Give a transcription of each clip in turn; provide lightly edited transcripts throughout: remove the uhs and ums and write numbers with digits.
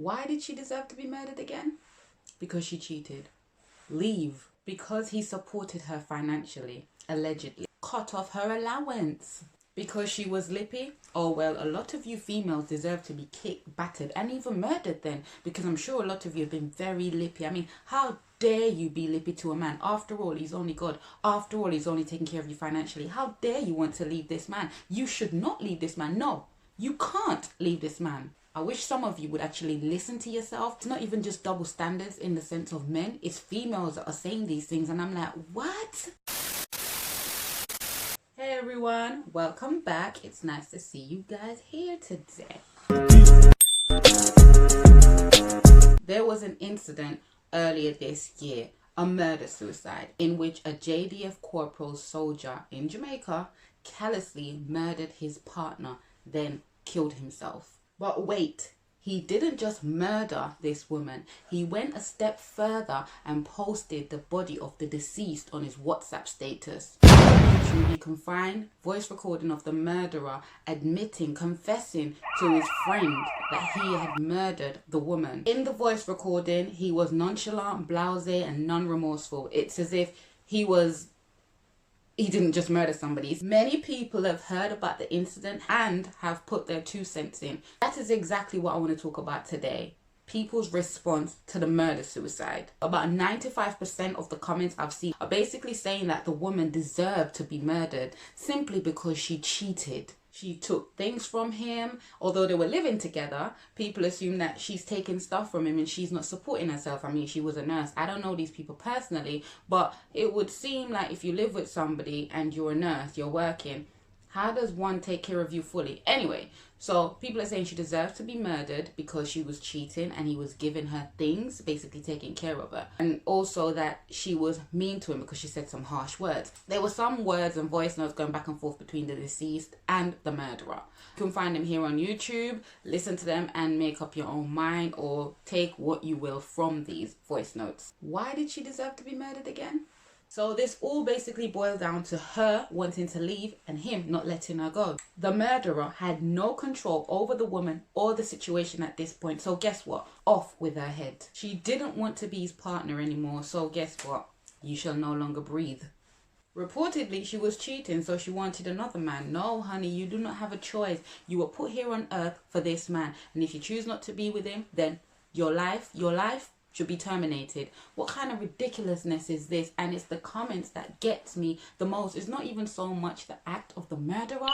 Why did she deserve to be murdered again? Because she cheated. Leave. Because he supported her financially, allegedly. Cut off her allowance. Because she was lippy? Oh well, a lot of you females deserve to be kicked, battered and even murdered then, because I'm sure a lot of you have been very lippy. I mean, how dare you be lippy to a man? After all, he's only God. After all, he's only taking care of you financially. How dare you want to leave this man? You should not leave this man. No, you can't leave this man. I wish some of you would actually listen to yourself. It's not even just double standards in the sense of men. It's females that are saying these things and I'm like, what? Hey everyone, welcome back. It's nice to see you guys here today. There was an incident earlier this year, a murder-suicide, in which a JDF corporal soldier in Jamaica callously murdered his partner, then killed himself. But wait, he didn't just murder this woman. He went a step further and posted the body of the deceased on his WhatsApp status. On YouTube, you can find voice recording of the murderer confessing to his friend that he had murdered the woman. In the voice recording, he was nonchalant, blasé, and non-remorseful. It's as if he didn't just murder somebody. Many people have heard about the incident and have put their 2 cents in. That is exactly what I want to talk about today. People's response to the murder-suicide. About 95% of the comments I've seen are basically saying that the woman deserved to be murdered simply because she cheated. She took things from him. Although they were living together, people assume that she's taking stuff from him and she's not supporting herself. I mean, she was a nurse. I don't know these people personally, but it would seem like if you live with somebody and you're a nurse, you're working, how does one take care of you fully? Anyway, so people are saying she deserves to be murdered because she was cheating and he was giving her things, basically taking care of her. And also that she was mean to him because she said some harsh words. There were some words and voice notes going back and forth between the deceased and the murderer. You can find them here on YouTube, listen to them and make up your own mind or take what you will from these voice notes. Why did she deserve to be murdered again? So this all basically boils down to her wanting to leave and him not letting her go. The murderer had no control over the woman or the situation at this point. So guess what? Off with her head. She didn't want to be his partner anymore. So guess what? You shall no longer breathe. Reportedly, she was cheating, so she wanted another man. No, honey, you do not have a choice. You were put here on earth for this man. And if you choose not to be with him, then your life should be terminated. What kind of ridiculousness is this? And it's the comments that gets me the most. It's not even so much the act of the murderer,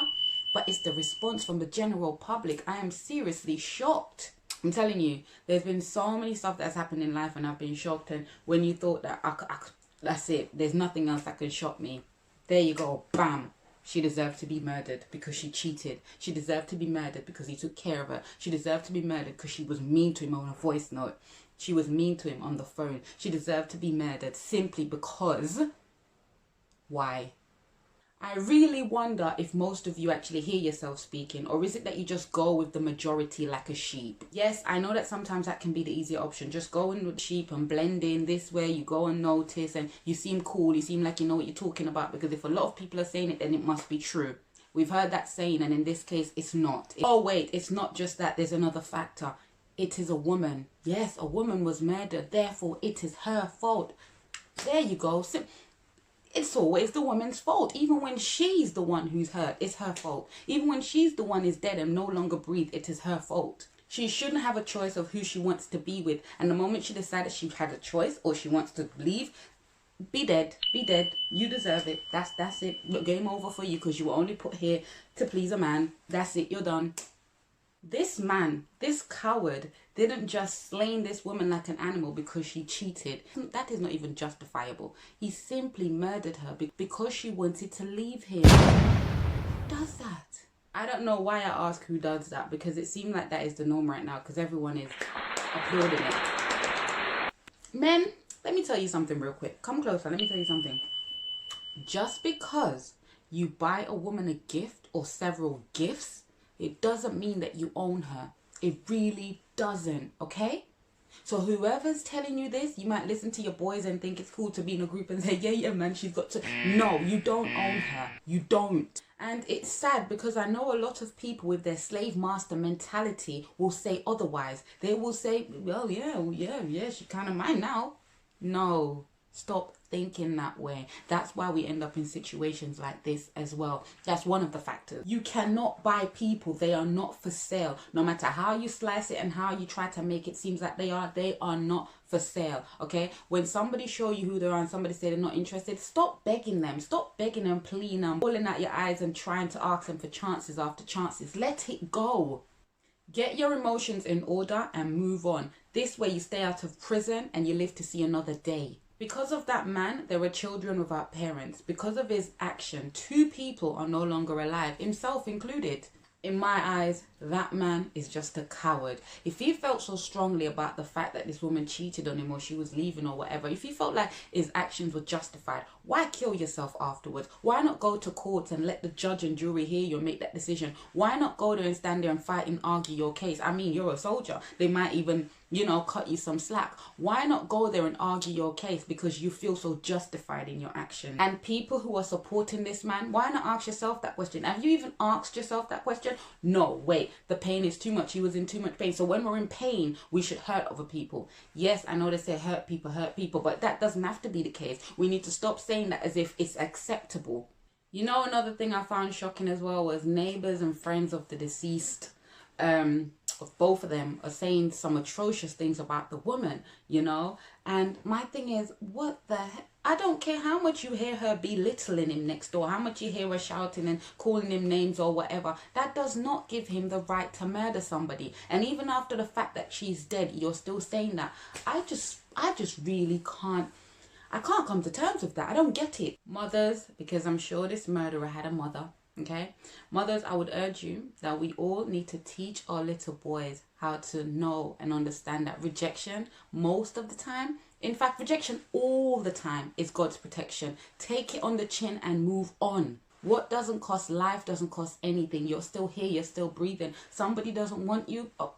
but it's the response from the general public. I am seriously shocked. I'm telling you, there's been so many stuff that's happened in life and I've been shocked. And when you thought that that's it, there's nothing else that can shock me, there you go, bam. She deserved to be murdered because she cheated. She deserved to be murdered because he took care of her. She deserved to be murdered because she was mean to him on a voice note. She was mean to him on the phone. She deserved to be murdered simply because... Why? I really wonder if most of you actually hear yourself speaking, or is it that you just go with the majority like a sheep? Yes, I know that sometimes that can be the easier option. Just go in with the sheep and blend in this way. You go unnoticed and you seem cool. You seem like you know what you're talking about, because if a lot of people are saying it, then it must be true. We've heard that saying, and in this case, it's not. Oh wait, it's not just that. There's another factor. It is a woman. Yes, a woman was murdered. Therefore, it is her fault. There you go. So it's always the woman's fault. Even when she's the one who's hurt, it's her fault. Even when she's the one who's dead and no longer breathe, it is her fault. She shouldn't have a choice of who she wants to be with. And the moment she decided she had a choice or she wants to leave, be dead. Be dead. You deserve it. That's it. Game over for you because you were only put here to please a man. That's it. You're done. This man, this coward, didn't just slay this woman like an animal because she cheated. That is not even justifiable. He simply murdered her because she wanted to leave him. Who does that? I don't know why I ask who does that, because it seems like that is the norm right now because everyone is applauding it. Men, let me tell you something real quick. Come closer, let me tell you something. Just because you buy a woman a gift or several gifts, it doesn't mean that you own her. It really doesn't, okay? So whoever's telling you this, you might listen to your boys and think it's cool to be in a group and say, yeah, man, she's got to. No, you don't own her. You don't. And it's sad because I know a lot of people with their slave master mentality will say otherwise. They will say, well, yeah, she kind of mine now. No, stop thinking that way. That's why we end up in situations like this as well. That's one of the factors. You cannot buy people. They are not for sale. No matter how you slice it and how you try to make it seem like they are not for sale. Okay, when somebody show you who they are and somebody say they're not interested, stop begging them, pleading them, pulling out your eyes and trying to ask them for chances after chances. Let it go. Get your emotions in order and move on. This way you stay out of prison and you live to see another day. Because of that man, there were children without parents. Because of his action, 2 people are no longer alive, himself included. In my eyes, that man is just a coward. If he felt so strongly about the fact that this woman cheated on him or she was leaving or whatever, if he felt like his actions were justified, why kill yourself afterwards? Why not go to court and let the judge and jury hear you and make that decision? Why not go there and stand there and fight and argue your case? I mean, you're a soldier. They might even, cut you some slack. Why not go there and argue your case because you feel so justified in your action? And people who are supporting this man, why not ask yourself that question? Have you even asked yourself that question? No, wait, the pain is too much. He was in too much pain. So when we're in pain, we should hurt other people. Yes, I know they say hurt people, but that doesn't have to be the case. We need to stop saying that as if it's acceptable. Another thing I found shocking as well was neighbors and friends of the deceased, of both of them, are saying some atrocious things about the woman, and my thing is, what the heck? I don't care how much you hear her belittling him next door, how much you hear her shouting and calling him names or whatever. That does not give him the right to murder somebody. And even after the fact that she's dead, you're still saying that. I just really can't. I can't come to terms with that. I don't get it. Mothers, because I'm sure this murderer had a mother. Okay, mothers, I would urge you that we all need to teach our little boys how to know and understand that rejection most of the time, in fact, rejection all the time, is God's protection. Take it on the chin and move on. What doesn't cost life doesn't cost anything. You're still here, you're still breathing. Somebody doesn't want you. Oh,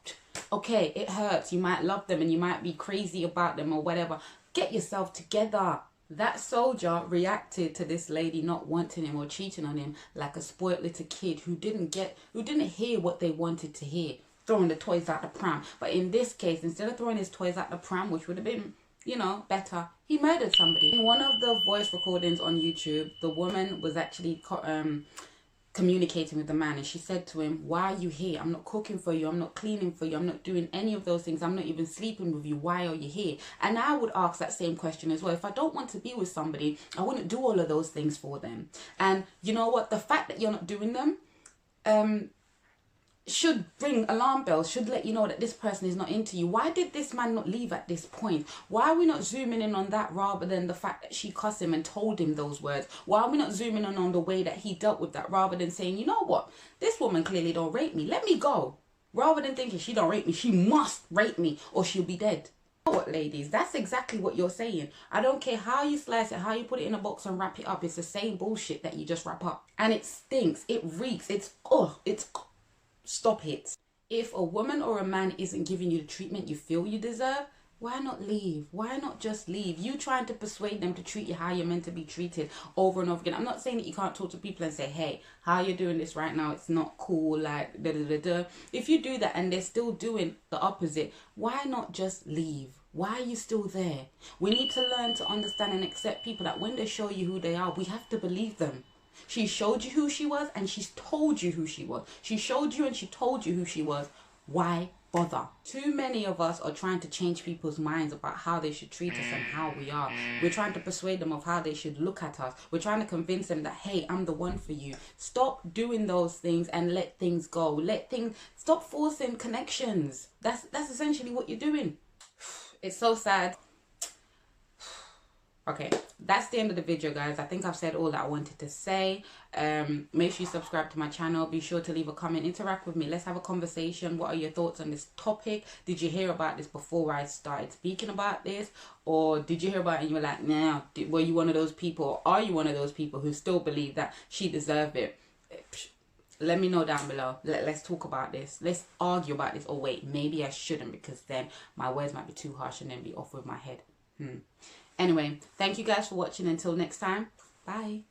okay, it hurts. You might love them and you might be crazy about them or whatever. Get yourself together. That soldier reacted to this lady not wanting him or cheating on him like a spoiled little kid who didn't hear what they wanted to hear, throwing the toys out the pram. But in this case, instead of throwing his toys out the pram, which would have been, better, he murdered somebody. In one of the voice recordings on YouTube, the woman was actually communicating with the man, and she said to him, why are you here? I'm not cooking for you, I'm not cleaning for you, I'm not doing any of those things, I'm not even sleeping with you. Why are you here? And I would ask that same question as well. If I don't want to be with somebody, I wouldn't do all of those things for them. And you know what, the fact that you're not doing them should ring alarm bells, should let you know that this person is not into you. Why did this man not leave at this point? Why are we not zooming in on that rather than the fact that she cussed him and told him those words? Why are we not zooming in on the way that he dealt with that rather than saying, you know what, this woman clearly don't rate me, let me go? Rather than thinking she don't rate me, she must rate me or she'll be dead. You know what, ladies, that's exactly what you're saying. I don't care how you slice it, how you put it in a box and wrap it up, it's the same bullshit that you just wrap up. And it stinks, it reeks, stop it. If a woman or a man isn't giving you the treatment you feel you deserve, why not leave? Why not just leave? You trying to persuade them to treat you how you're meant to be treated over and over again. I'm not saying that you can't talk to people and say, hey, how you're doing this right now, it's not cool, like da da da da. If you do that and they're still doing the opposite, why not just leave? Why are you still there? We need to learn to understand and accept people that when they show you who they are, we have to believe them. She showed you who she was and she's told you who she was. She showed you and she told you who she was. Why bother? Too many of us are trying to change people's minds about how they should treat us and how we are. We're trying to persuade them of how they should look at us. We're trying to convince them that, hey, I'm the one for you. Stop doing those things and let things go. Stop forcing connections. That's essentially what you're doing. It's so sad. Okay, that's the end of the video, guys. I think I've said all that I wanted to say. Make sure you subscribe to my channel. Be sure to leave a comment, interact with me. Let's have a conversation. What are your thoughts on this topic? Did you hear about this before I started speaking about this, or did you hear about it and you were like, nah, were you one of those people, or are you one of those people who still believe that she deserved it? Let me know down below. Let's talk about this. Let's argue about this. Oh wait, maybe I shouldn't, because then my words might be too harsh and then be off with my head. Anyway, thank you guys for watching. Until next time, bye.